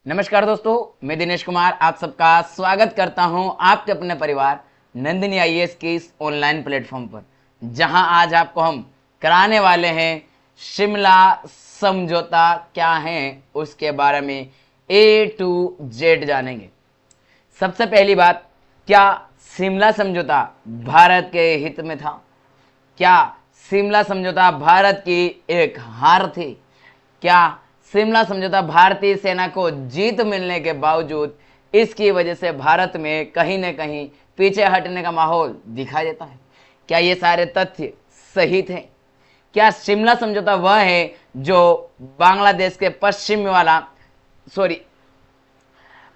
नमस्कार दोस्तों, मैं दिनेश कुमार आप सबका स्वागत करता हूं आपके अपने परिवार नंदिनी आईएएस के इस ऑनलाइन प्लेटफॉर्म पर, जहां आज आपको हम कराने वाले हैं शिमला समझौता क्या है उसके बारे में A to Z जानेंगे। सबसे पहली बात, क्या शिमला समझौता भारत के हित में था? क्या शिमला समझौता भारत की एक हार थी? क्या शिमला समझौता भारतीय सेना को जीत मिलने के बावजूद इसकी वजह से भारत में कहीं न कहीं पीछे हटने का माहौल दिखाई देता है? क्या ये सारे तथ्य सही थे? क्या शिमला समझौता वह है जो बांग्लादेश के पश्चिमी वाला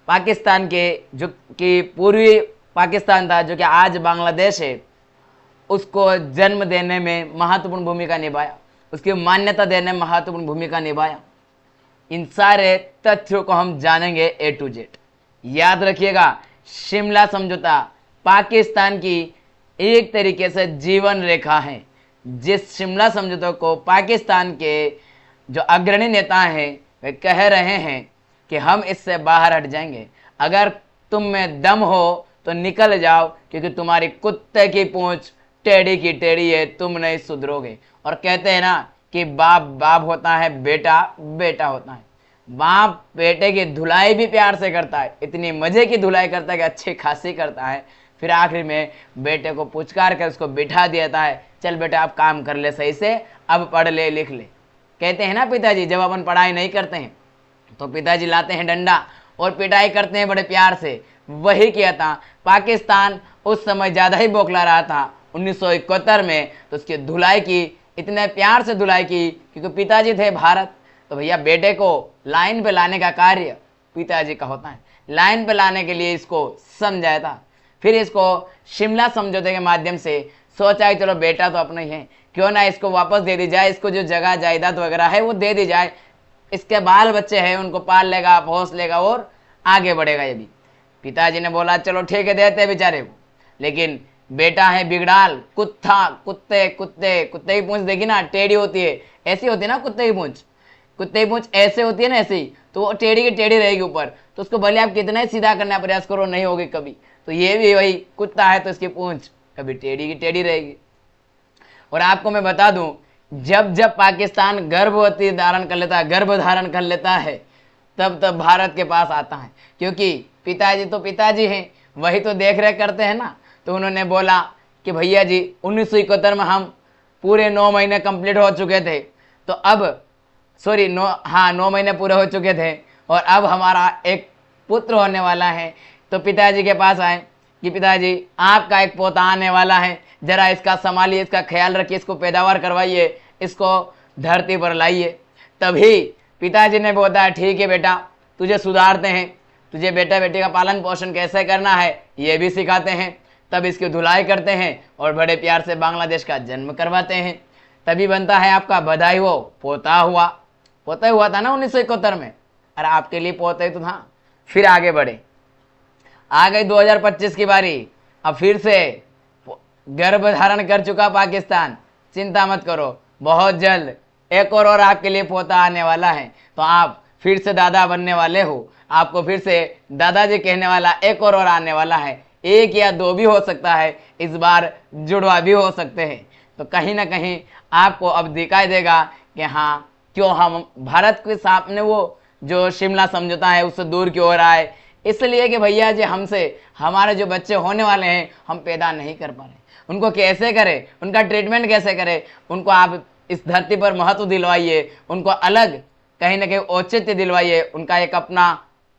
पाकिस्तान के जो कि पूर्वी पाकिस्तान था, जो कि आज बांग्लादेश है, उसको जन्म देने में महत्वपूर्ण भूमिका निभाया, उसकी मान्यता देने में महत्वपूर्ण भूमिका निभाया? इन सारे तथ्यों को हम जानेंगे A to Z। याद रखिएगा, शिमला समझौता पाकिस्तान की एक तरीके से जीवन रेखा है। जिस शिमला समझौते को पाकिस्तान के जो अग्रणी नेता हैं वे कह रहे हैं कि हम इससे बाहर हट जाएंगे, अगर तुम में दम हो तो निकल जाओ, क्योंकि तुम्हारी कुत्ते की पूंछ टेढ़ी की टेढ़ी है, तुम नहीं सुधरोगे। और कहते हैं ना कि बाप बाप होता है, बेटा बेटा होता है। बाप बेटे की धुलाई भी प्यार से करता है, इतनी मजे की धुलाई करता है कि अच्छी खासी करता है। फिर आखिर में बेटे को पुचकार कर उसको बिठा देता है, चल बेटा अब काम कर ले सही से, अब पढ़ ले लिख ले। कहते हैं ना पिताजी, जब अपन पढ़ाई नहीं करते हैं तो पिताजी लाते हैं डंडा और पिटाई करते हैं बड़े प्यार से। वही किया था पाकिस्तान, उस समय ज़्यादा ही बौखला रहा था 1971 में, तो उसकी धुलाई की, इतने प्यार से धुलाई की, क्योंकि पिताजी थे भारत। तो भैया बेटे को लाइन पे लाने का कार्य पिताजी का होता है। लाइन पे लाने के लिए इसको समझाया था। फिर इसको शिमला समझौते के माध्यम से सोचा कि चलो बेटा तो अपना ही है, क्यों ना इसको वापस दे दी जाए, इसको जो जगह जायदाद वगैरह है वो दे दी जाए, इसके बाल बच्चे हैं उनको पाल लेगा, पोस लेगा और आगे बढ़ेगा। ये भी पिताजी ने बोला चलो ठीक है देते बेचारे को, लेकिन बेटा है बिगड़ाल, कुत्ता, कुत्ते कुत्ते कुत्ते की पूंछ देखी ना, टेढ़ी होती है, ऐसी होती है ना कुत्ते की पूंछ, कुत्ते की पूंछ ऐसे होती है ना, ऐसे ही, तो वो टेढ़ी की टेढ़ी रहेगी ऊपर, तो उसको भले आप कितना ही सीधा करने का प्रयास करो नहीं होगी कभी। तो ये भी वही कुत्ता है, तो इसकी पूंछ कभी टेढ़ी की टेढ़ी रहेगी। और आपको मैं बता दूं, जब जब पाकिस्तान गर्भवती धारण कर लेता है, गर्भ धारण कर लेता है, तब तब भारत के पास आता है, क्योंकि पिताजी तो पिताजी हैं, वही तो देख रेख करते हैं ना। तो उन्होंने बोला कि भैया जी 1971 में हम पूरे 9 महीने कंप्लीट हो चुके थे, तो अब 9 महीने पूरे हो चुके थे और अब हमारा एक पुत्र होने वाला है। तो पिताजी के पास आए कि पिताजी आपका एक पोता आने वाला है, जरा इसका संभालिए, इसका ख्याल रखिए, इसको पैदावार करवाइए, इसको धरती पर लाइए। तभी पिताजी ने बोला ठीक है बेटा, तुझे सुधारते हैं, तुझे बेटा बेटी का पालन पोषण कैसे करना है ये भी सिखाते हैं। तब इसकी धुलाई करते हैं और बड़े प्यार से बांग्लादेश का जन्म करवाते हैं। तभी बनता है आपका बधाई हो पोता हुआ। पोता हुआ था ना 1971 में, अरे आपके लिए पोता ही तो था। फिर आगे बढ़े, आ गई 2025 की बारी, अब फिर से गर्भ धारण कर चुका पाकिस्तान। चिंता मत करो, बहुत जल्द एक और आपके लिए पोता आने वाला है, तो आप फिर से दादा बनने वाले हो, आपको फिर से दादाजी कहने वाला एक और आने वाला है। एक या दो भी हो सकता है, इस बार जुड़वा भी हो सकते हैं। तो कहीं ना कहीं आपको अब दिखाई देगा कि हाँ, क्यों हम भारत के सामने वो जो शिमला समझौता है उससे दूर क्यों हो रहा है। इसलिए कि भैया जी हमसे हमारे जो बच्चे होने वाले हैं हम पैदा नहीं कर पा रहे, उनको कैसे करें, उनका ट्रीटमेंट कैसे करें। उनको आप इस धरती पर महत्व दिलवाइए, उनको अलग कहीं ना कहीं औचित्य दिलवाइए, उनका एक अपना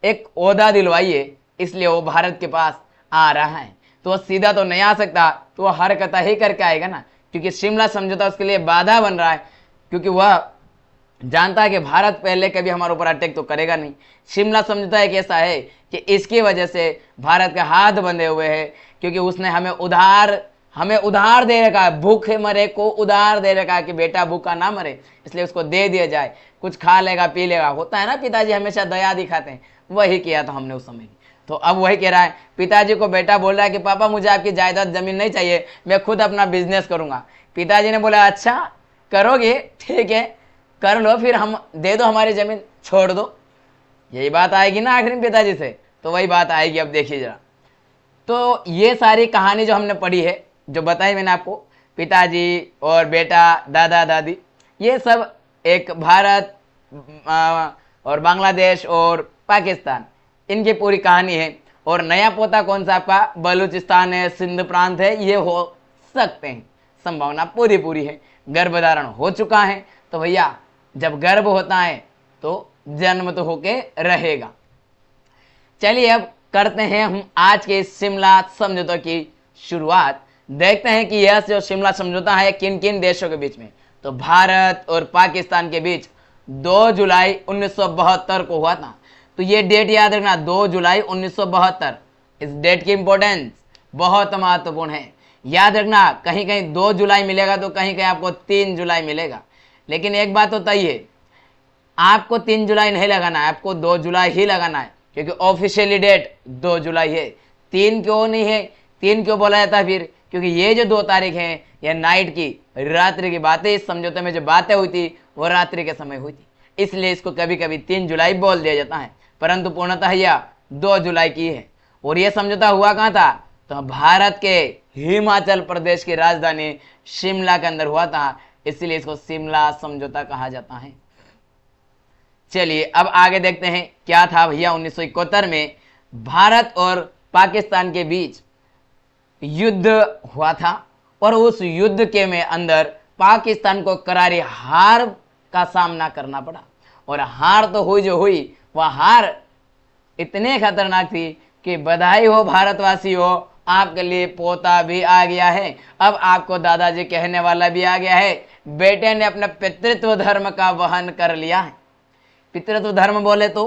एक ओहदा दिलवाइए। इसलिए वो भारत के पास आ रहा है। तो वो सीधा तो नहीं आ सकता, तो वो हरकत ही करके आएगा ना, क्योंकि शिमला समझौता उसके लिए बाधा बन रहा है, क्योंकि वह जानता है कि भारत पहले कभी हमारे ऊपर अटैक तो करेगा नहीं। शिमला समझौता एक ऐसा है कि इसकी वजह से भारत के हाथ बंधे हुए हैं, क्योंकि उसने हमें उधार दे रखा है, भूखे मरे को उधार दे रखा है कि बेटा भूखा ना मरे, इसलिए उसको दे दिया जाए, कुछ खा लेगा पी लेगा। होता है ना, पिताजी हमेशा दया दिखाते हैं, वही किया था हमने उस समय। तो अब वही कह रहा है, पिताजी को बेटा बोल रहा है कि पापा मुझे आपकी जायदाद जमीन नहीं चाहिए, मैं खुद अपना बिजनेस करूंगा। पिताजी ने बोला अच्छा करोगे, ठीक है कर लो, फिर हम दे दो हमारी जमीन, छोड़ दो। यही बात आएगी ना आखिर में पिताजी से, तो वही बात आएगी। अब देखिए जरा, तो ये सारी कहानी जो हमने पढ़ी है, जो बताई मैंने आपको, पिताजी और बेटा, दादा दादी, ये सब एक भारत और बांग्लादेश और पाकिस्तान, इनकी पूरी कहानी है। और नया पोता कौन सा आपका बलूचिस्तान है, सिंध प्रांत है, ये हो सकते हैं, संभावना पूरी पूरी है। गर्भधारण हो चुका है, तो भैया जब गर्भ होता है तो जन्म तो होके रहेगा। चलिए अब करते हैं हम आज के शिमला समझौते की शुरुआत। देखते हैं कि यह जो शिमला समझौता है किन किन देशों के बीच में, तो भारत और पाकिस्तान के बीच 2 जुलाई 1972 को हुआ था। तो ये डेट याद रखना, 2 जुलाई 1972। इस डेट की इंपॉर्टेंस बहुत महत्वपूर्ण है। याद रखना, कहीं कहीं 2 जुलाई मिलेगा तो कहीं कहीं आपको 3 जुलाई मिलेगा। लेकिन एक बात तो तय है, आपको 3 जुलाई नहीं लगाना है, आपको 2 जुलाई ही लगाना है, क्योंकि ऑफिशियली डेट 2 जुलाई है। 3 क्यों नहीं है, 3 क्यों बोला जाता है फिर, क्योंकि ये जो 2 तारीख है, यह नाइट की, रात्रि की बातें, इस समझौते में जो बातें हुई थी वो रात्रि के समय हुई थी, इसलिए इसको कभी कभी 3 जुलाई बोल दिया जाता है, परंतु पूर्णतः यह 2 जुलाई की है। और यह समझौता हुआ कहाँ था, तो भारत के हिमाचल प्रदेश की राजधानी शिमला के अंदर हुआ था, इसलिए इसको शिमला समझौता कहा जाता है। चलिए अब आगे देखते हैं क्या था भैया। 1971 में भारत और पाकिस्तान के बीच युद्ध हुआ था, और उस युद्ध के में अंदर पाकिस्तान को करारी हार का सामना करना पड़ा। और हार तो हुई जो हुई, वह हार इतने खतरनाक थी कि बधाई हो भारतवासी हो, आपके लिए पोता भी आ गया है, अब आपको दादाजी कहने वाला भी आ गया है, बेटे ने अपना पितृत्व धर्म का वहन कर लिया है। पितृत्व धर्म बोले तो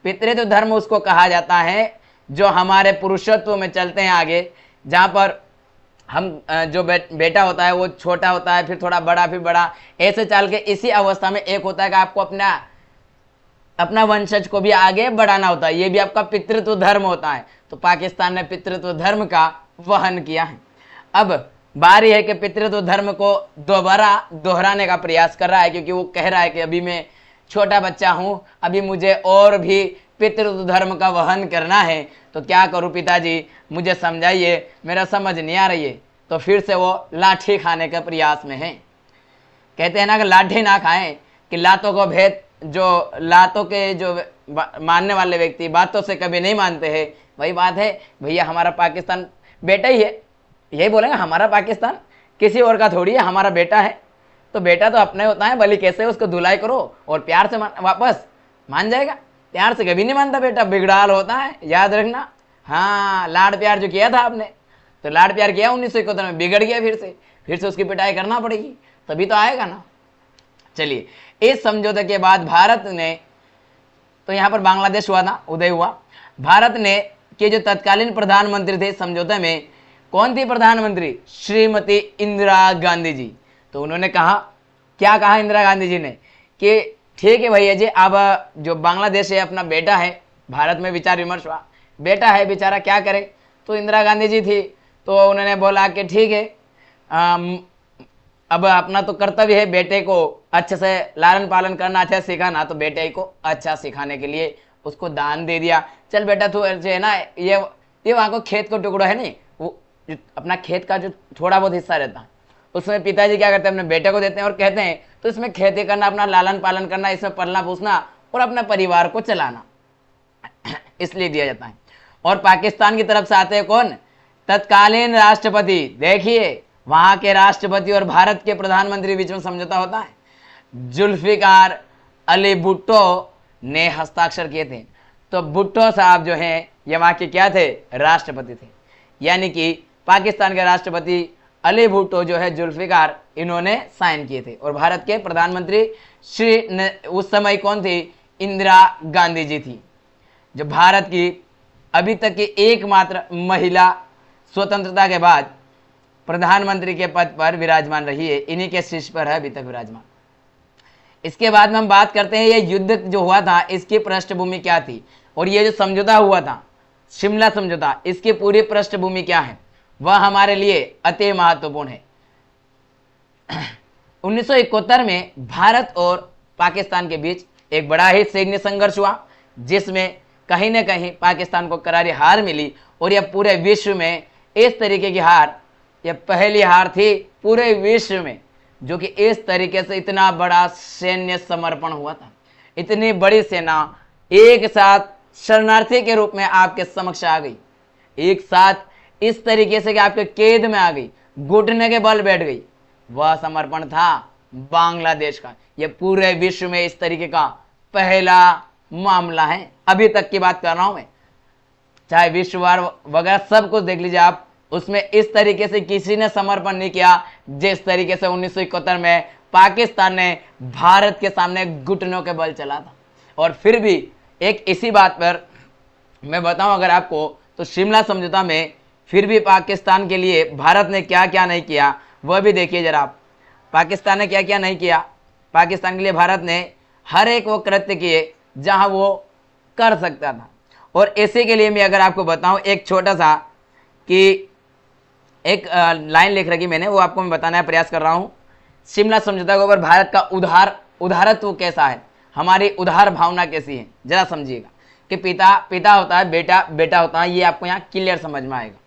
पितृत्व धर्म उसको कहा जाता है जो हमारे पुरुषत्व में चलते हैं आगे, जहाँ पर हम जो बेटा होता है वो छोटा होता है, फिर थोड़ा बड़ा, फिर बड़ा, ऐसे चल के इसी अवस्था में एक होता है कि आपको अपना वंशज को भी आगे बढ़ाना होता है, ये भी आपका पितृत्व धर्म होता है। तो पाकिस्तान ने पितृत्व धर्म का वहन किया है। अब बारी है कि पितृत्व धर्म को दोबारा दोहराने का प्रयास कर रहा है, क्योंकि वो कह रहा है कि अभी मैं छोटा बच्चा हूं, अभी मुझे और भी पितृत्व धर्म का वहन करना है, तो क्या करूं पिताजी, मुझे समझाइए, मेरा समझ नहीं आ रही है। तो फिर से वो लाठी खाने के प्रयास में है। कहते हैं ना कि लाठी ना खाएं, कि लातों को भेद, जो लातों के जो मानने वाले व्यक्ति बातों से कभी नहीं मानते हैं, वही बात है भैया, हमारा पाकिस्तान बेटा ही है, यही बोलेंगे हमारा पाकिस्तान किसी और का थोड़ी है, हमारा बेटा है। तो बेटा तो अपने होता है, भले कैसे उसको धुलाई करो और प्यार से वापस मान जाएगा। प्यार से कभी नहीं मानता बेटा, बिगड़ाल होता है, याद रखना। हाँ, लाड प्यार जो किया था आपने, तो लाड प्यार किया 1971 में, बिगड़ गया, फिर से उसकी पिटाई करना पड़ेगी, तभी तो आएगा ना। चलिए, इस समझौते के बाद भारत ने, तो यहाँ पर बांग्लादेश हुआ था, उदय हुआ। भारत ने के जो तत्कालीन प्रधानमंत्री थे समझौते में, कौन थी प्रधानमंत्री, श्रीमती इंदिरा गांधी जी। तो उन्होंने कहा, क्या कहा इंदिरा गांधी जी ने, कि ठीक है भैया जी, अब जो बांग्लादेश है अपना बेटा है, भारत में विचार विमर्श हुआ, बेटा है बेचारा, क्या करे। तो इंदिरा गांधी जी थी, तो उन्होंने बोला कि ठीक है, अब अपना तो कर्तव्य है बेटे को अच्छे से लालन पालन करना, अच्छा सिखाना, तो बेटे को अच्छा सिखाने के लिए उसको दान दे दिया। चल बेटा तू जो है ना, ये वहाँ को खेत को टुकड़ो है नहीं, वो अपना खेत का जो थोड़ा बहुत हिस्सा रहता है, उसमें पिताजी क्या करते हैं, अपने बेटे को देते हैं और कहते हैं तो इसमें खेती करना, अपना लालन पालन करना, इसमें पलना पूछना और अपने परिवार को चलाना, इसलिए दिया जाता है। और पाकिस्तान की तरफ से आते हैं कौन, तत्कालीन राष्ट्रपति। देखिए, वहां के राष्ट्रपति और भारत के प्रधानमंत्री बीच में समझौता होता है, जुल्फिकार अली भुट्टो ने हस्ताक्षर किए थे। तो भुट्टो साहब जो हैं, ये वहां के क्या थे, राष्ट्रपति थे, यानी कि पाकिस्तान के राष्ट्रपति अली भुट्टो जो है जुल्फिकार, इन्होंने साइन किए थे। और भारत के प्रधानमंत्री उस समय कौन थी, इंदिरा गांधी जी थी, जो भारत की अभी तक की एकमात्र महिला स्वतंत्रता के बाद प्रधानमंत्री के पद पर विराजमान रही है, इन्हीं के शीर्ष पर है अभी तक विराजमान। इसके बाद में हम बात करते हैं, ये युद्ध जो हुआ था इसकी पृष्ठभूमि क्या थी, और ये जो समझौता हुआ था शिमला समझौता, इसकी पूरी पृष्ठभूमि क्या है, वह हमारे लिए अति महत्वपूर्ण है। 1971 में भारत और पाकिस्तान के बीच एक बड़ा ही सैन्य संघर्ष हुआ। जिसमें कहीं ना कहीं पाकिस्तान को करारी हार मिली। और यह पूरे विश्व में इस तरीके की हार, यह पहली हार थी पूरे विश्व में जो कि इस तरीके से इतना बड़ा सैन्य समर्पण हुआ था। इतनी बड़ी सेना एक साथ शरणार्थी के रूप में आपके समक्ष आ गई, एक साथ इस तरीके से कि आपके कैद में आ गई, घुटने के बल बैठ गई। वह समर्पण था बांग्लादेश का। यह पूरे विश्व में इस तरीके का पहला मामला है। अभी तक की बात कर रहा हूं मैं, चाहे विश्व वार वगैरह सब कुछ देख लीजिए आप, उसमें इस तरीके से किसी ने समर्पण नहीं किया जिस तरीके से 1971 में पाकिस्तान ने भारत के सामने घुटनों के बल चला था। और फिर भी एक इसी बात पर मैं बताऊं अगर आपको, तो शिमला समझौता में फिर भी पाकिस्तान के लिए भारत ने क्या क्या नहीं किया वह भी देखिए जरा आप। पाकिस्तान ने क्या क्या नहीं किया, पाकिस्तान के लिए भारत ने हर एक वो कृत्य किए जहां वो कर सकता था। और इसी के लिए मैं अगर आपको बताऊं एक छोटा सा कि एक लाइन लिख रखी मैंने, वो आपको मैं बताने का प्रयास कर रहा हूं। शिमला समझौता के ऊपर भारत का उदारत्व कैसा है, हमारी उदार भावना कैसी है, जरा समझिएगा कि पिता पिता होता है, बेटा बेटा होता है, ये आपको यहाँ क्लियर समझ में आएगा।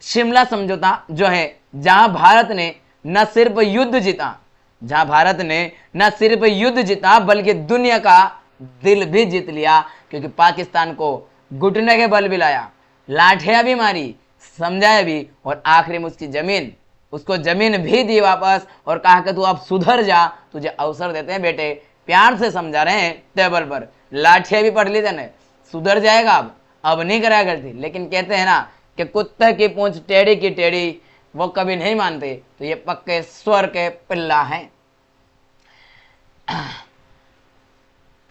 शिमला समझौता जो है, जहां भारत ने न सिर्फ युद्ध जीता, जहां भारत ने न सिर्फ युद्ध जीता बल्कि दुनिया का दिल भी जीत लिया, क्योंकि पाकिस्तान को घुटने के बल भी लाया, लाठियां भी मारी, समझाया भी, और आखिरी में उसको जमीन भी दी वापस और कहा कि तू अब सुधर जा, तुझे अवसर देते हैं बेटे, प्यार से समझा रहे हैं, टेबल पर लाठियां भी पढ़ ली तेने, सुधर जाएगा अब नहीं कराया करती। लेकिन कहते हैं ना कि कुत्ते की पूंछ टेढ़ी की टेढ़ी, वो कभी नहीं मानते, तो ये पक्के स्वर के पिल्ला हैं।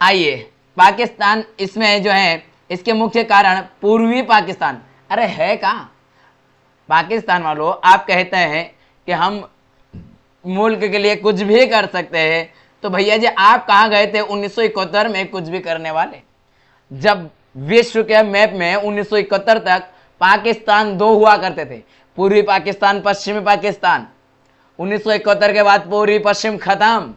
आइए, पाकिस्तान इसमें जो है, इसके मुख्य कारण पूर्वी पाकिस्तान, अरे है कहाँ पाकिस्तान वालों, आप कहते हैं कि हम मुल्क के लिए कुछ भी कर सकते हैं, तो भैया जी आप कहाँ गए थे 1971 में कुछ भी करने वाले, जब विश्व के मैप में 1971 तक पाकिस्तान दो हुआ करते थे, पूर्वी पाकिस्तान, पश्चिमी पाकिस्तान। 1971 के बाद पूर्वी पश्चिम खत्म,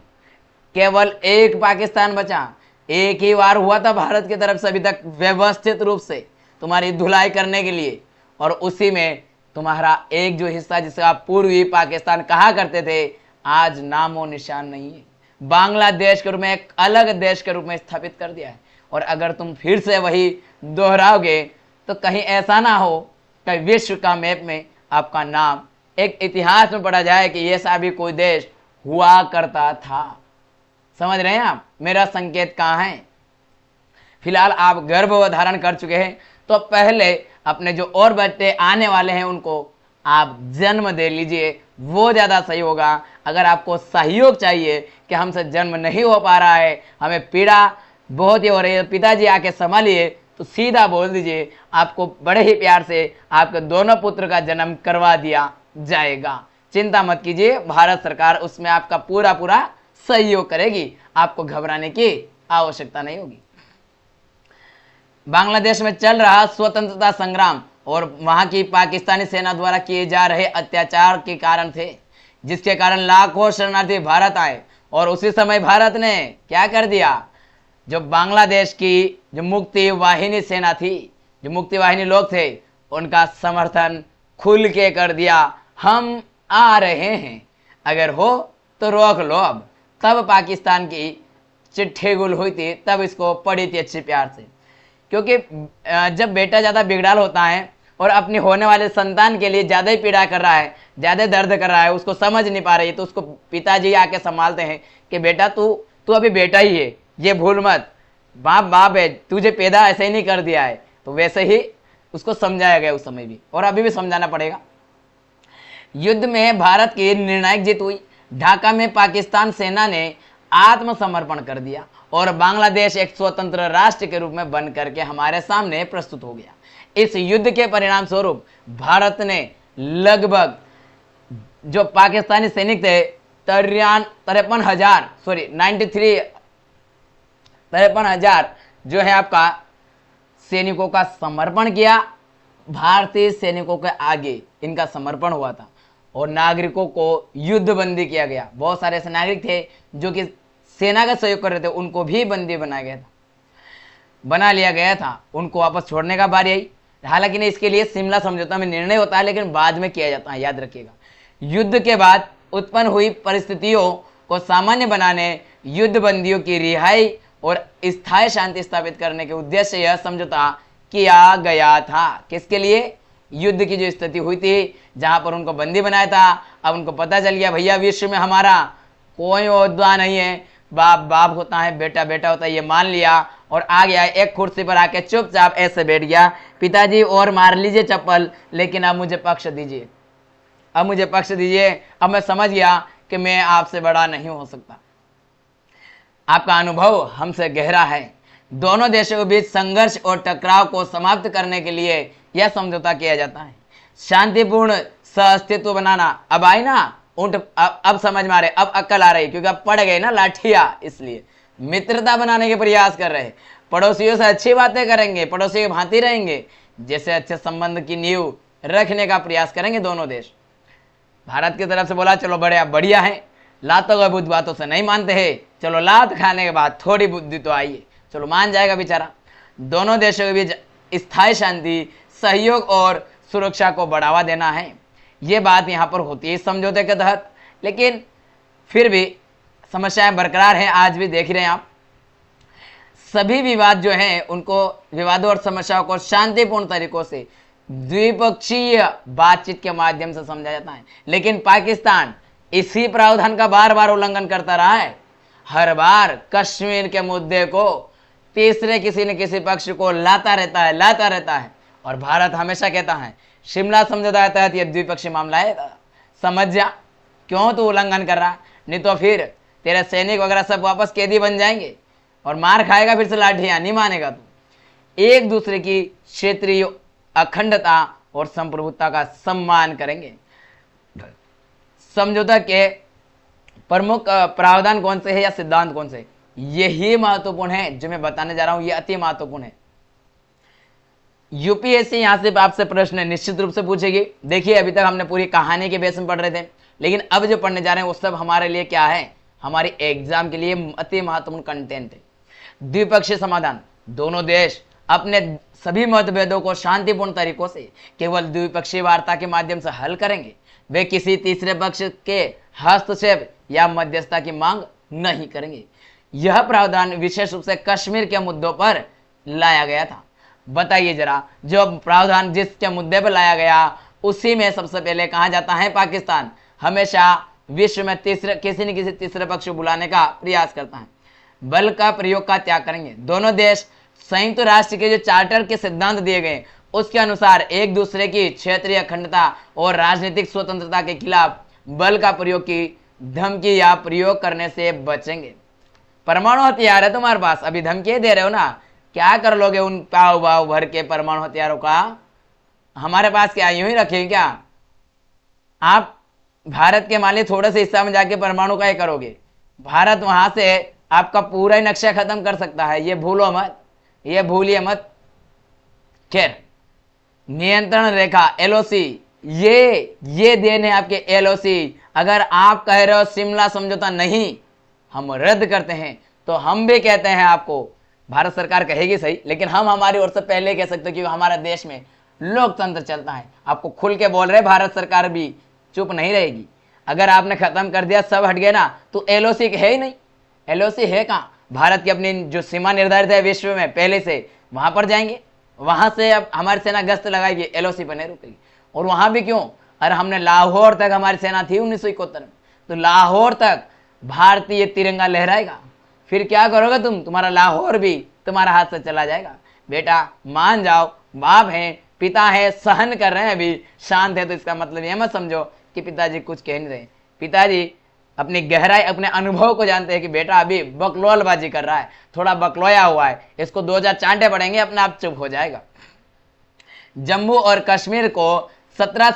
केवल एक पाकिस्तान बचा। एक ही वार हुआ था भारत की तरफ से अभी तक व्यवस्थित रूप से तुम्हारी धुलाई करने के लिए, और उसी में तुम्हारा एक जो हिस्सा जिसे आप पूर्वी पाकिस्तान कहा करते थे, आज नामो निशान नहीं है। बांग्लादेश के रूप में एक अलग देश के रूप में स्थापित कर दिया है। और अगर तुम फिर से वही दोहराओगे तो कहीं ऐसा ना हो कि विश्व का मैप में आपका नाम एक इतिहास में पढ़ा जाए कि ये सा भी कोई देश हुआ करता था। समझ रहे हैं आप मेरा संकेत कहाँ है? फिलहाल आप गर्भधारण कर चुके हैं, तो पहले अपने जो और बच्चे आने वाले हैं उनको आप जन्म दे लीजिए, वो ज़्यादा सही होगा। अगर आपको सहयोग चाहिए कि हमसे जन्म नहीं हो पा रहा है, हमें पीड़ा बहुत ही हो रही है, पिताजी आके संभालिए, तो सीधा बोल दीजिए, आपको बड़े ही प्यार से आपके दोनों पुत्र का जन्म करवा दिया जाएगा। चिंता मत कीजिए, भारत सरकार उसमें आपका पूरा पूरा सहयोग करेगी, आपको घबराने की आवश्यकता नहीं होगी। बांग्लादेश में चल रहा स्वतंत्रता संग्राम और वहां की पाकिस्तानी सेना द्वारा किए जा रहे अत्याचार के कारण थे, जिसके कारण लाखों शरणार्थी भारत आए। और उसी समय भारत ने क्या कर दिया, जो बांग्लादेश की जो मुक्ति वाहिनी सेना थी, जो मुक्ति वाहिनी लोग थे, उनका समर्थन खुल के कर दिया। हम आ रहे हैं, अगर हो तो रोक लो। अब तब पाकिस्तान की चिट्ठी गुल हुई थी, तब इसको पढ़ी थी अच्छी प्यार से, क्योंकि जब बेटा ज़्यादा बिगड़ाल होता है और अपनी होने वाले संतान के लिए ज़्यादा ही पीड़ा कर रहा है, ज़्यादा दर्द कर रहा है, उसको समझ नहीं पा रही, तो उसको पिताजी आके संभालते हैं कि बेटा तू अभी बेटा ही है, ये भूल मत, बाप है, तुझे पैदा ऐसे ही नहीं कर दिया है। तो वैसे ही उसको समझाया गया उस समय भी, और अभी भी समझाना पड़ेगा। युद्ध में भारत की निर्णायक जीत हुई। ढाका में पाकिस्तान सेना ने आत्मसमर्पण कर दिया और बांग्लादेश एक स्वतंत्र राष्ट्र के रूप में बन करके हमारे सामने प्रस्तुत हो गया। इस युद्ध के परिणाम स्वरूप भारत ने लगभग जो पाकिस्तानी सैनिक थे 53,000 जो है आपका सैनिकों का समर्पण किया। भारतीय सैनिकों के आगे इनका समर्पण हुआ था और नागरिकों को युद्ध बंदी किया गया। बहुत सारे ऐसे नागरिक थे जो कि सेना का सहयोग कर रहे थे उनको भी बंदी बना लिया गया था। उनको वापस छोड़ने का बारी आई। हालांकि नहीं, इसके लिए शिमला समझौता में निर्णय होता है, लेकिन बाद में किया जाता है, याद रखिएगा। युद्ध के बाद उत्पन्न हुई परिस्थितियों को सामान्य बनाने, युद्ध बंदियों की रिहाई और स्थायी शांति स्थापित करने के उद्देश्य से यह समझौता किया गया था। किसके लिए? युद्ध की जो स्थिति हुई थी, जहां पर उनको बंदी बनाया था, अब उनको पता चल गया भैया विश्व में हमारा कोई ओहदा नहीं है, बाप बाप होता है, बेटा बेटा होता है, ये मान लिया और आ गया एक कुर्सी पर आके चुपचाप ऐसे बैठ गया, पिताजी और मार लीजिए चप्पल, लेकिन अब मुझे पक्ष दीजिए, अब मुझे पक्ष दीजिए, अब मैं समझ गया कि मैं आपसे बड़ा नहीं हो सकता, आपका अनुभव हमसे गहरा है। दोनों देशों के बीच संघर्ष और टकराव को समाप्त करने के लिए यह समझौता किया जाता है। शांतिपूर्ण सहअस्तित्व बनाना। अब आई ना ऊंट, अब समझ में आ रहे, अब अक्ल आ रही, क्योंकि अब पड़ गए ना लाठिया, इसलिए मित्रता बनाने के प्रयास कर रहे। पड़ोसियों से अच्छी बातें करेंगे, पड़ोसियों की भांति रहेंगे, जैसे अच्छे संबंध की नींव रखने का प्रयास करेंगे दोनों देश। भारत की तरफ से बोला चलो बढ़िया है, लातों का बुद्ध बातों से नहीं मानते हैं, चलो लात खाने के बाद थोड़ी बुद्धि तो आई है, चलो मान जाएगा बेचारा। दोनों देशों के बीच स्थायी शांति, सहयोग और सुरक्षा को बढ़ावा देना है, ये बात यहाँ पर होती है इस समझौते के तहत। लेकिन फिर भी समस्याएं बरकरार हैं, आज भी देख रहे हैं आप। सभी विवाद जो हैं उनको, विवादों और समस्याओं को शांतिपूर्ण तरीकों से द्विपक्षीय बातचीत के माध्यम से समझा जाता है। लेकिन पाकिस्तान इसी प्रावधान का बार बार उल्लंघन करता रहा है। हर बार कश्मीर के मुद्दे को तीसरे किसी न किसी पक्ष को लाता रहता है और भारत हमेशा कहता है शिमला समझौता के तहत यह द्विपक्षीय मामला है, समझ जा, क्यों तू उल्लंघन कर रहा, नहीं तो फिर तेरे सैनिक वगैरह सब वापस कैदी बन जाएंगे और मार खाएगा फिर से लाठियां, नहीं मानेगा तू। एक दूसरे की क्षेत्रीय अखंडता और संप्रभुता का सम्मान करेंगे। समझौता के प्रमुख प्रावधान कौन से है या सिद्धांत कौन से, यही महत्वपूर्ण है जो मैं बताने जा रहा हूं, ये अति महत्वपूर्ण है। यूपीएससी यहां से आपसे प्रश्न निश्चित रूप से पूछेगी। देखिए अभी तक हमने पूरी कहानी के बेस में पढ़ रहे थे, लेकिन अब जो पढ़ने जा रहे हैं वो सब हमारे लिए क्या है, हमारी एग्जाम के लिए अति महत्वपूर्ण कंटेंट है। द्विपक्षीय समाधान, दोनों देश अपने सभी मतभेदों को शांतिपूर्ण तरीकों से केवल द्विपक्षीय वार्ता के माध्यम से हल करेंगे। वे किसी तीसरे पक्ष के हस्तक्षेप या मध्यस्थता की मांग नहीं करेंगे। यह प्रावधान विशेष रूप से कश्मीर के मुद्दों पर लाया गया था। बताइए जरा, जो प्रावधान जिसके मुद्दे पर लाया गया उसी में सबसे पहले कहा जाता है पाकिस्तान हमेशा विश्व में किसी न किसी तीसरे पक्ष को बुलाने का प्रयास करता है। बल का प्रयोग का त्याग करेंगे। दोनों देश संयुक्त राष्ट्र के जो चार्टर के सिद्धांत दिए गए उसके अनुसार एक दूसरे की क्षेत्रीय अखंडता और राजनीतिक स्वतंत्रता के खिलाफ बल का प्रयोग की धमकी या प्रयोग करने से बचेंगे। परमाणु हथियार है तुम्हारे पास, अभी धमकी दे रहे हो ना, क्या कर लोगे उन पाव भाव भर के परमाणु हथियारों का? हमारे पास क्या यूं ही रखें क्या? आप भारत के मान लीजिए थोड़े से हिस्सा में जाके परमाणु का ही करोगे, भारत वहां से आपका पूरा ही नक्शा खत्म कर सकता है, ये भूलो मत, ये भूलिए मत। खैर, नियंत्रण रेखा एलओसी, ये देने आपके एलओसी। अगर आप कह रहे हो शिमला समझौता नहीं, हम रद्द करते हैं, तो हम भी कहते हैं आपको, भारत सरकार कहेगी सही, लेकिन हम हमारी ओर से पहले कह सकते हैं क्योंकि हमारे देश में लोकतंत्र चलता है। आपको खुल के बोल रहे, भारत सरकार भी चुप नहीं रहेगी। अगर आपने खत्म कर दिया, सब हट गया ना, तो एलओसी है ही नहीं। एलओसी है कहाँ? भारत की अपनी जो सीमा निर्धारित है विश्व में पहले से, वहां पर जाएंगे, वहां से अब हमारी सेना गश्त लगाएगी, एलओसी पर नहीं रुकेगी। और वहां भी क्यों? अरे हमने लाहौर तक हमारी सेना थी 1971 में, तो लाहौर तक भारतीय तिरंगा लहराएगा। फिर क्या करोगे तुम? तुम्हारा लाहौर भी तुम्हारा हाथ से चला जाएगा। बेटा मान जाओ, बाप है, पिता है, सहन कर रहे हैं, अभी शांत है, तो इसका मतलब ये मत समझो कि पिताजी कुछ कह नहीं रहे। पिताजी अपनी गहराई, अपने अनुभव को जानते हैं कि बेटा अभी बकलोलबाजी कर रहा है, थोड़ा बकलोया हुआ है, इसको 2000 चांटे पड़ेंगे, अपने आप चुप हो जाएगा। जम्मू और कश्मीर को 17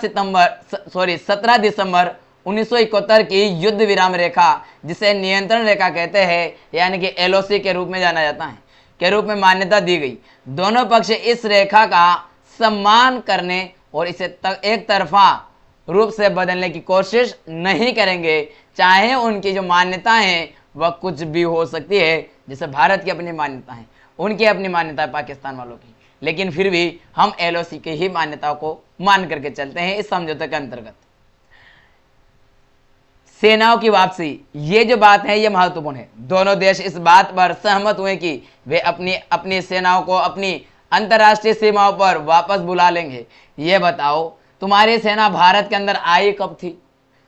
दिसंबर 1971 की युद्ध विराम रेखा, जिसे नियंत्रण रेखा कहते हैं, यानी कि एलओसी के रूप में जाना जाता है, के रूप में मान्यता दी गई। दोनों पक्ष इस रेखा का सम्मान करने और इसे एक तरफा रूप से बदलने की कोशिश नहीं करेंगे, चाहे उनकी जो मान्यताएं हैं वह कुछ भी हो सकती है। जैसे भारत की अपनी मान्यता है, उनकी अपनी मान्यता है पाकिस्तान वालों की, लेकिन फिर भी हम LOC की ही मान्यताओं को मान करके चलते हैं इस समझौते के अंतर्गत। सेनाओं की वापसी, ये जो बात है ये महत्वपूर्ण है। दोनों देश इस बात पर सहमत हुए कि वे अपनी अपनी सेनाओं को अपनी अंतर्राष्ट्रीय सीमाओं पर वापस बुला लेंगे। ये बताओ, तुम्हारी सेना भारत के अंदर आई कब थी?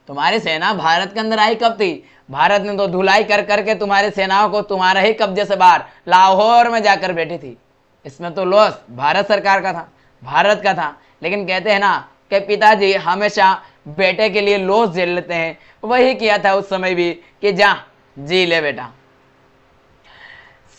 तुम्हारी सेना भारत के अंदर आई कब थी? भारत ने तो धुलाई कर करके तुम्हारी सेनाओं को तुम्हारे ही कब्जे से बाहर लाहौर में जाकर बैठी थी। इसमें तो लॉस भारत सरकार का था, भारत का था। लेकिन कहते हैं ना कि पिताजी हमेशा बेटे के लिए लॉस झेल लेते हैं, वही किया था उस समय भी कि जा जी ले बेटा।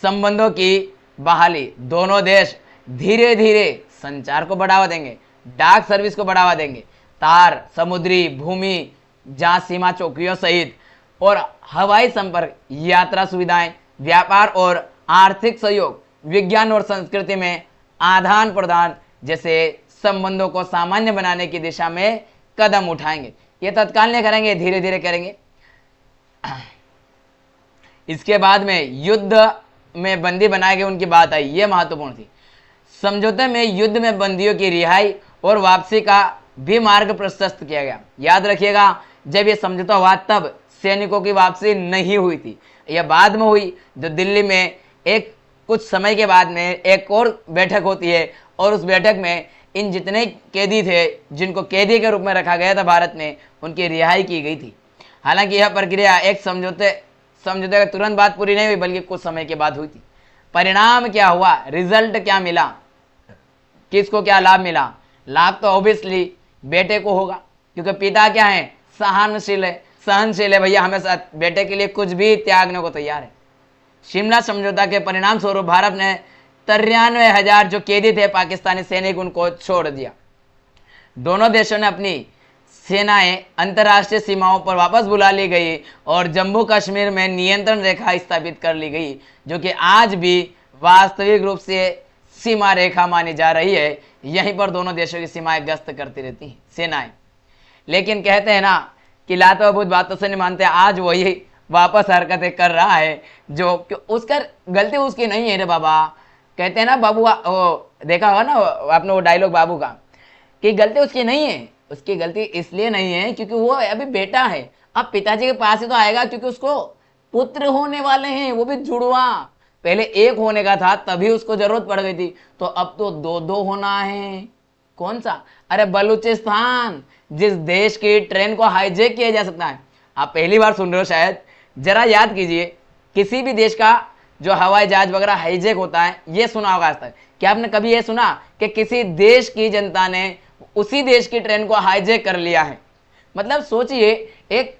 संबंधों की बहाली, दोनों देश धीरे धीरे संचार को बढ़ावा देंगे, डाक सर्विस को बढ़ावा देंगे, तार, समुद्री, भूमि जांच सीमा चौकियों सहित और हवाई संपर्क, यात्रा सुविधाएं, व्यापार और आर्थिक सहयोग, विज्ञान और संस्कृति में आदान प्रदान जैसे संबंधों को सामान्य बनाने की दिशा में कदम उठाएंगे। ये तत्काल नहीं करेंगे, धीरे धीरे करेंगे। इसके बाद में युद्ध में बंदी बनाए गए उनकी बात आई, ये महत्वपूर्ण थी। समझौते में युद्ध में बंदियों की रिहाई और वापसी का भी मार्ग प्रशस्त किया गया। याद रखिएगा, जब ये समझौता हुआ तब सैनिकों की वापसी नहीं हुई थी, यह बाद में हुई। जो दिल्ली में एक कुछ समय के बाद में एक और बैठक होती है और उस बैठक में इन जितने कैदी थे जिनको कैदी के रूप में रखा गया था भारत में, उनकी रिहाई की गई थी। हालांकि यह प्रक्रिया एक समझौते के तुरंत बाद पूरी नहीं हुई, बल्कि कुछ समय के बाद हुई थी। परिणाम क्या हुआ, रिजल्ट क्या मिला, किसको क्या लाभ मिला? लाभ तो ऑब्वियसली बेटे को होगा, क्योंकि पिता क्या है, सहनशील है भैया, हमेशा बेटे के लिए कुछ भी त्यागने को तैयार है। शिमला समझौता के परिणाम स्वरूप भारत ने 93,000 जो कैदी थे पाकिस्तानी सैनिक, उनको छोड़ दिया। दोनों देशों ने अपनी सेनाएं अंतर्राष्ट्रीय सीमाओं पर वापस बुला ली गई और जम्मू कश्मीर में नियंत्रण रेखा स्थापित कर ली गई, जो कि आज भी वास्तविक रूप से सीमा रेखा मानी जा रही है। यहीं पर दोनों देशों की सीमाएं गश्त करती रहती हैं सेनाएं। लेकिन कहते हैं ना कि लातो अबूत बातों से नहीं मानते, आज वही वापस हरकतें कर रहा है जो कि उसका गलती उसकी नहीं है रे बाबा। कहते हैं ना बाबू, वो देखा होगा ना आपने वो डायलॉग बाबू का, कि गलती उसकी नहीं है। उसकी गलती इसलिए नहीं है क्योंकि वो अभी बेटा है, अब पिताजी के पास ही तो आएगा क्योंकि उसको पुत्र होने वाले हैं, वो भी जुड़वा। पहले एक होने का था तभी उसको जरूरत पड़ गई थी, तो अब तो दो दो होना है। कौन सा? अरे बलूचिस्तान, जिस देश की ट्रेन को हाईजैक किया जा सकता है। आप पहली बार सुन रहे हो शायद, जरा याद कीजिए, किसी भी देश का जो हवाई जहाज वगैरह हाईजैक होता है, ये सुना होगा आज तक। क्या आपने कभी ये सुना कि किसी देश की जनता ने उसी देश की ट्रेन को हाईजैक कर लिया है? मतलब सोचिए, एक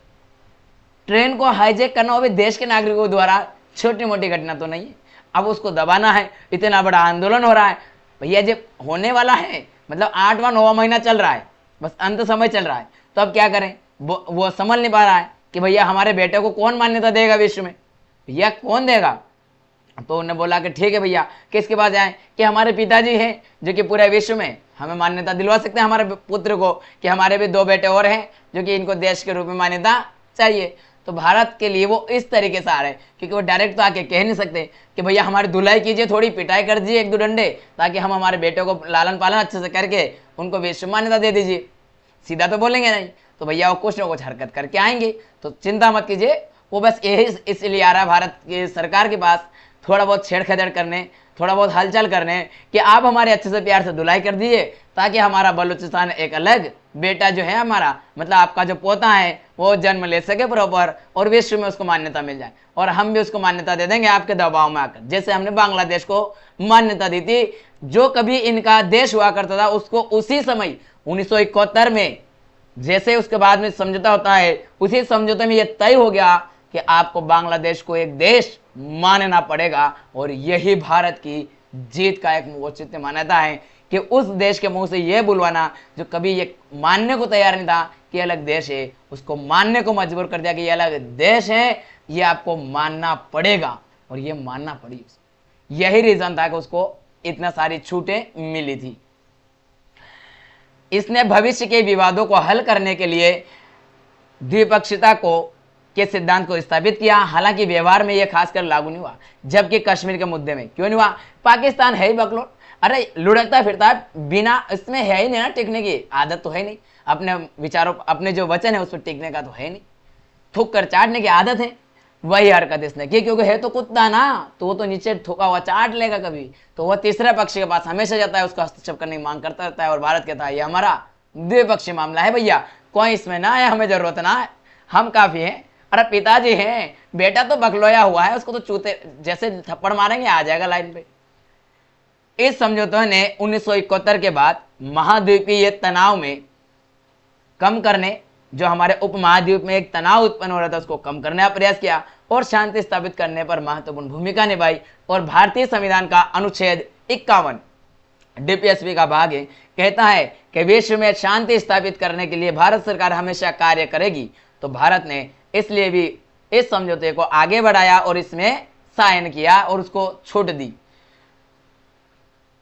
ट्रेन को हाईजैक करना वो भी देश के नागरिकों द्वारा छोटी मोटी घटना तो नहीं है। अब उसको दबाना है, इतना बड़ा आंदोलन हो रहा है भैया, जब होने वाला है, मतलब 8वां 9वां महीना चल रहा है, बस अंत समय चल रहा है, तो अब क्या करें? वो समझ नहीं पा रहा है कि भैया हमारे बेटे को कौन मान्यता देगा विश्व में, भैया कौन देगा? तो उन्होंने बोला कि ठीक है भैया, किसके पास जाएं? कि हमारे पिताजी हैं जो कि पूरे विश्व में हमें मान्यता दिलवा सकते हैं, हमारे पुत्र को, कि हमारे भी 2 बेटे और हैं जो कि इनको देश के रूप में मान्यता चाहिए। तो भारत के लिए वो इस तरीके से आ रहे हैं, क्योंकि वो डायरेक्ट तो आके कह नहीं सकते कि भैया हमारी धुलाई कीजिए, थोड़ी पिटाई कर दीजिए 1-2 डंडे, ताकि हम हमारे बेटों को लालन पालन अच्छे से करके उनको विश्व मान्यता दे दीजिए। सीधा तो बोलेंगे नहीं, तो भैया वो कुछ ना कुछ हरकत करके आएंगे। तो चिंता मत कीजिए, वो बस यही इसलिए आ रहा है भारत की सरकार के पास, थोड़ा बहुत छेड़खदड़ करने, थोड़ा बहुत हलचल करने, कि आप हमारे अच्छे से प्यार से धुलाई कर दीजिए, ताकि हमारा बलूचिस्तान एक अलग बेटा जो है हमारा, मतलब आपका जो पोता है, वो जन्म ले सके प्रॉपर और विश्व में उसको मान्यता मिल जाए, और हम भी उसको मान्यता दे देंगे आपके दबाव में आकर, जैसे हमने बांग्लादेश को मान्यता दी थी। जो कभी इनका देश हुआ करता था उसको उसी समय 1971 में, जैसे उसके बाद में समझौता होता है, उसी समझौते में यह तय हो गया कि आपको बांग्लादेश को एक देश मानना पड़ेगा। और यही भारत की जीत का एक औचित्य मान्यता है कि उस देश के मुंह से यह बुलवाना जो कभी ये मानने को तैयार नहीं था कि अलग देश है, उसको मानने को मजबूर कर दिया कि ये अलग देश है, ये आपको मानना पड़ेगा, और ये मानना पड़ी। यही रीजन था कि उसको इतना सारी छूटें मिली थी। इसने भविष्य के विवादों को हल करने के लिए द्विपक्षीयता को के सिद्धांत को स्थापित किया। हालांकि व्यवहार में यह खासकर लागू नहीं हुआ, जबकि कश्मीर के मुद्दे में क्यों नहीं हुआ? पाकिस्तान है ही बकलोल, अरे लुढ़कता फिरता है, बिना इसमें है ही नहीं ना टिकने की आदत तो है नहीं, अपने विचारों अपने जो वचन है उस पर टिकने का तो है नहीं, थूक कर चाटने की आदत है। वही हरकत इसने की, क्योंकि है तो कुत्ता ना, तो वो तो नीचे थूका हुआ चाट लेगा कभी, तो वह तीसरे पक्ष के पास हमेशा जाता है, उसको हस्तक्षेप करने की मांग करता रहता है। और भारत कहता है ये हमारा द्विपक्षीय मामला है भैया, कोई इसमें ना है, हमें जरूरत ना है, हम काफी हैं। अरे पिताजी हैं, बेटा तो बकलोया हुआ है, उसको तो चूते जैसे थप्पड़ मारेंगे आ जाएगा लाइन पे। इस समझौते ने 1971 के बाद महाद्वीपीय तनाव में कम करने, जो हमारे उपमहाद्वीप में एक तनाव उत्पन्न हो रहा था उसको कम करने का प्रयास किया और शांति स्थापित करने पर महत्वपूर्ण भूमिका निभाई। और भारतीय संविधान का अनुच्छेद 51 डीपीएसपी का भाग है, कहता है कि विश्व में शांति स्थापित करने के लिए भारत सरकार हमेशा कार्य करेगी। तो भारत ने इसलिए भी इस समझौते को आगे बढ़ाया और इसमें साइन किया और उसको छूट दी।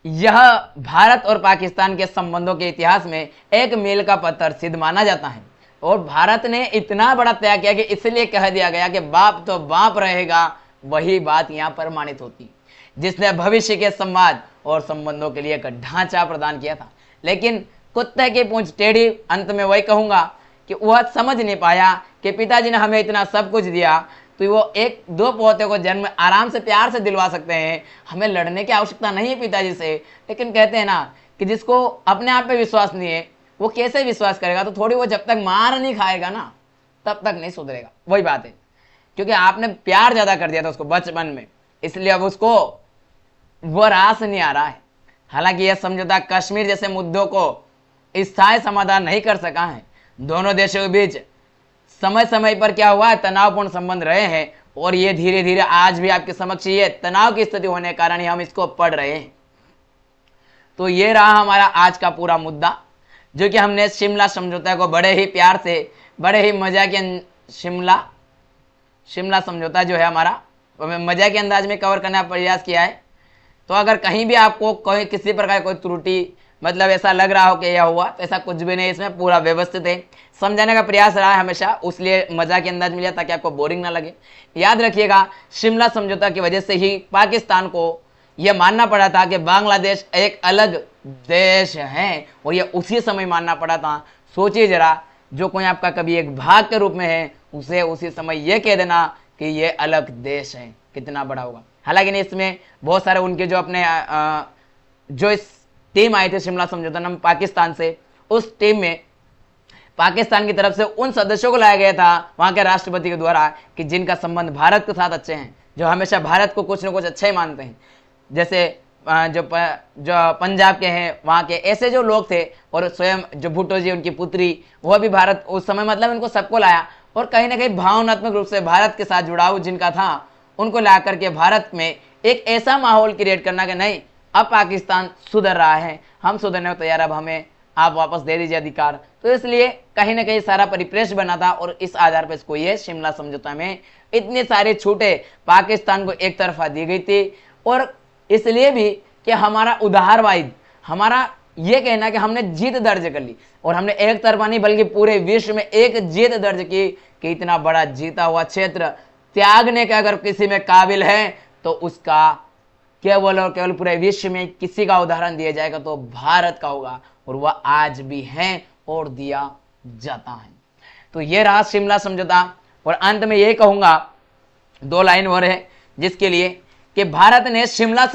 यह भारत और पाकिस्तान के संबंधों के इतिहास में एक मील का पत्थर सिद्ध माना जाता है। और भारत ने इतना बड़ा त्याग किया कि इसलिए कह दिया गया कि बाप तो बाप रहेगा, वही बात यहां प्रमाणित होती, जिसने भविष्य के संवाद और संबंधों के लिए एक ढांचा प्रदान किया था। लेकिन कुत्ते की पूंछ टेढ़ी, अंत में वही कहूंगा कि वह समझ नहीं पाया कि पिताजी ने हमें इतना सब कुछ दिया, तो वो एक दो पोते को जन्म आराम से प्यार से दिलवा सकते हैं, हमें लड़ने की आवश्यकता नहीं है पिताजी से। लेकिन कहते हैं ना कि जिसको अपने आप पे विश्वास नहीं है वो कैसे विश्वास करेगा? तो थोड़ी वो जब तक मार नहीं खाएगा ना तब तक नहीं सुधरेगा। वही बात है, क्योंकि आपने प्यार ज्यादा कर दिया था उसको बचपन में, इसलिए अब उसको वो रास नहीं आ रहा है। हालांकि यह समझौता कश्मीर जैसे मुद्दों को स्थायी समाधान नहीं कर सका है। दोनों देशों के बीच समय समय पर क्या हुआ है, तनावपूर्ण संबंध रहे हैं और ये धीरे धीरे आज भी आपके समक्ष ये तनाव की स्थिति होने के कारण ही हम इसको पढ़ रहे हैं। तो ये रहा हमारा आज का पूरा मुद्दा, जो कि हमने शिमला समझौता को बड़े ही प्यार से, बड़े ही मजा के शिमला समझौता जो है हमारा मजा के अंदाज में कवर करने का प्रयास किया है। तो अगर कहीं भी आपको कोई किसी प्रकार कोई त्रुटि मतलब ऐसा लग रहा हो कि यह हुआ, तो ऐसा कुछ भी नहीं, इसमें पूरा व्यवस्थित है। समझाने का प्रयास रहा है हमेशा, उसलिए मजा के अंदाज मिला ताकि आपको बोरिंग ना लगे। याद रखिएगा, शिमला समझौता की वजह से ही पाकिस्तान को यह मानना पड़ा था कि बांग्लादेश एक अलग देश है, और यह उसी समय मानना पड़ा था। सोचिए जरा, जो कोई आपका कभी एक भाग के रूप में है, उसे उसी समय यह कह देना कि यह अलग देश है, कितना बड़ा होगा। हालांकि इसमें बहुत सारे उनके जो अपने जो इस टीम आई थी शिमला समझौता नाम पाकिस्तान से, उस टीम में पाकिस्तान की तरफ से उन सदस्यों को लाया गया था वहां के राष्ट्रपति के द्वारा कि जिनका संबंध भारत के साथ अच्छे हैं, जो हमेशा भारत को कुछ न कुछ अच्छा ही मानते हैं। जैसे जो पंजाब के हैं वहाँ के ऐसे जो लोग थे, और स्वयं जो भुट्टो जी उनकी पुत्री, वह भी भारत उस समय मतलब इनको सबको लाया, और कहीं ना कहीं भावनात्मक रूप से भारत के साथ जुड़ाव जिनका था उनको ला करके भारत में एक ऐसा माहौल क्रिएट करना कि नहीं, अब पाकिस्तान सुधर रहा है, हम सुधरने को तैयार, अब हमें आप वापस दे दीजिए अधिकार। तो इसलिए कहीं ना कहीं सारा परिप्रेक्ष्य बना था, और इस आधार पर इसको ये शिमला समझौता में इतने सारे छूटे पाकिस्तान को एक तरफा दी गई थी। और इसलिए भी कि हमारा उदारवाद, हमारा ये कहना कि हमने जीत दर्ज कर ली, और हमने एक तरफा नहीं बल्कि पूरे विश्व में एक जीत दर्ज की कि इतना बड़ा जीता हुआ क्षेत्र त्यागने के अगर किसी में काबिल है तो उसका केवल और केवल पूरे विश्व में किसी का उदाहरण दिया जाएगा तो भारत का होगा, और वह आज भी है और दिया जाता है। तो ये रहा शिमला समझौता। और अंत में यही कहूंगा, दो लाइन और है जिसके लिए कि भारत ने शिमला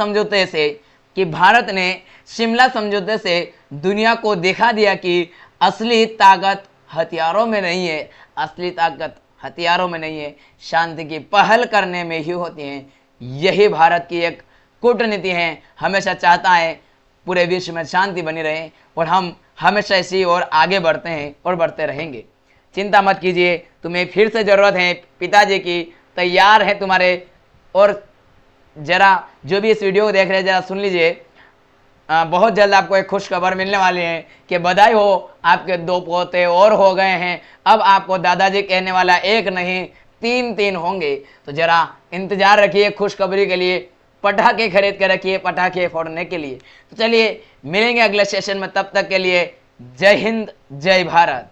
समझौते से दुनिया को दिखा दिया कि असली ताकत हथियारों में नहीं है, असली ताकत हथियारों में नहीं है, शांति की पहल करने में ही होती है। यही भारत की एक कूटनीति है, हमेशा चाहता है पूरे विश्व में शांति बनी रहे, और हम हमेशा इसी और आगे बढ़ते हैं और बढ़ते रहेंगे। चिंता मत कीजिए, तुम्हें फिर से जरूरत है पिताजी की, तैयार है तुम्हारे। और जरा जो भी इस वीडियो को देख रहे हैं जरा सुन लीजिए, बहुत जल्द आपको एक खुश खबर मिलने वाली है कि बधाई हो, आपके 2 पोते और हो गए हैं। अब आपको दादाजी कहने वाला एक नहीं 3 होंगे। तो जरा इंतजार रखिए खुशखबरी के लिए, पटाखे खरीद के रखिए पटाखे फोड़ने के लिए। तो चलिए मिलेंगे अगले सेशन में, तब तक के लिए जय हिंद जय भारत।